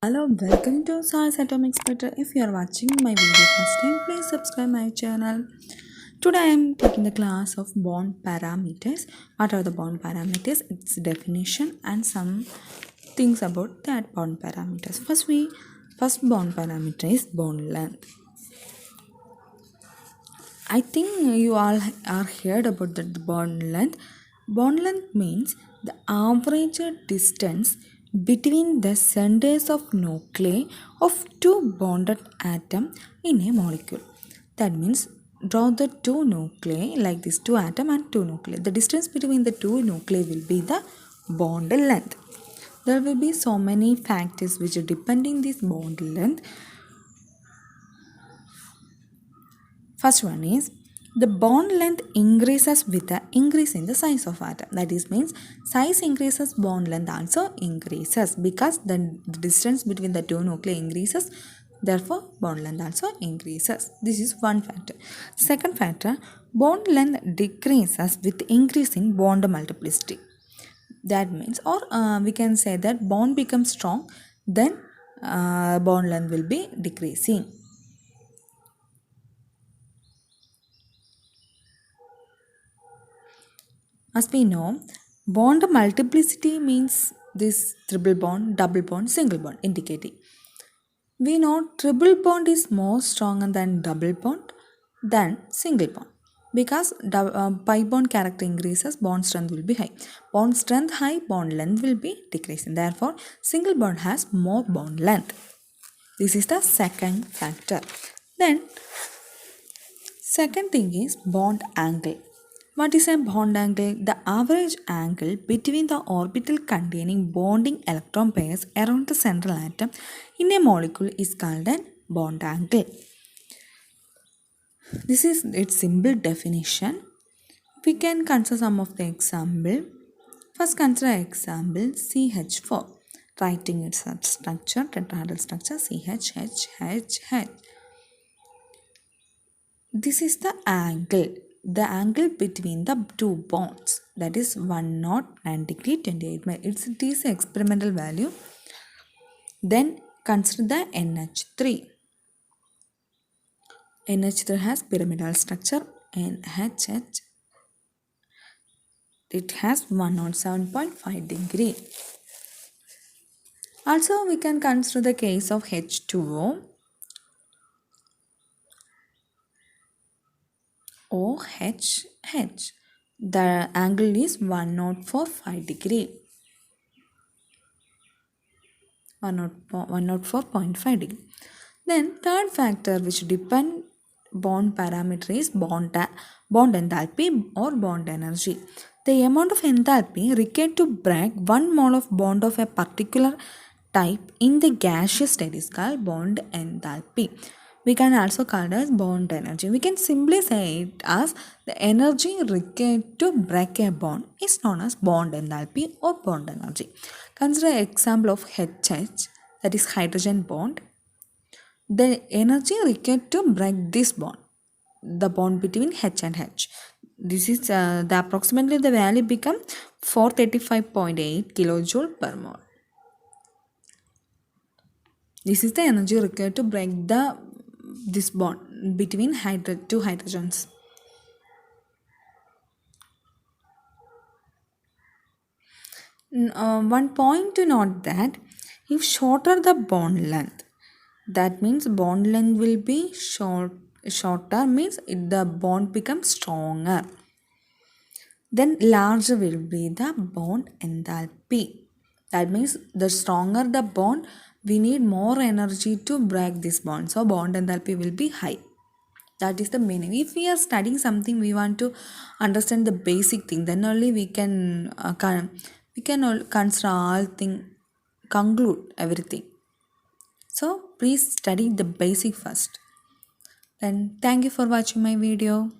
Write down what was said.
Hello, welcome to Science Atomic Spectre. If you are watching my video first time, please subscribe my channel. Today I am taking the class of bond parameters. What are the bond parameters? Its definition and some things about that bond parameters. First bond parameter is bond length. I think you all are heard about the bond length. Bond length means the average distance between the centers of nuclei of two bonded atoms in a molecule. That means draw the two nuclei like this, two atoms and two nuclei. The distance between the two nuclei will be the bond length. There will be so many factors which are depending this bond length. First one is the bond length increases with the increase in the size of atom. That is means size increases, bond length also increases because the distance between the two nuclei increases. Therefore, bond length also increases. This is one factor. Second factor, bond length decreases with increase in bond multiplicity. That means, or we can say that bond becomes strong, then bond length will be decreasing. As we know, bond multiplicity means this triple bond, double bond, single bond indicating. We know triple bond is more stronger than double bond than single bond because pi bond character increases, bond strength will be high. Bond strength high, bond length will be decreasing. Therefore, single bond has more bond length. This is the second factor. Then, second thing is bond angle. What is a bond angle? The average angle between the orbital containing bonding electron pairs around the central atom in a molecule is called a bond angle. This is its simple definition. We can consider some of the example. First consider example CH4. Writing its structure, tetrahedral structure CHHHH. This is the angle between the two bonds, that is 109 degree 28 minutes. It is experimental value. Then consider the NH3. NH3 has pyramidal structure. NHH, it has 107.5 degree. Also we can consider the case of H2O. OHH. The angle is 104.5 degree. 104.5 degree. Then third factor which depend bond parameter is bond enthalpy or bond energy. The amount of enthalpy required to break one mole of bond of a particular type in the gaseous state is called bond enthalpy. We can also call it as bond energy. We can simply say it as the energy required to break a bond is known as bond enthalpy or bond energy. Consider example of HH, that is hydrogen bond. The energy required to break this bond, the bond between H and H. This is the approximately the value become 435.8 kilojoule per mole. This is the energy required to break this bond between two hydrogens. One point to note that if shorter the bond length, that means bond length will be shorter means the bond becomes stronger. Then larger will be the bond enthalpy. That means the stronger the bond, we need more energy to break this bond. So bond enthalpy will be high. That is the meaning. If we are studying something, we want to understand the basic thing. Then only we can consider all thing, conclude everything. So please study the basic first. Then thank you for watching my video.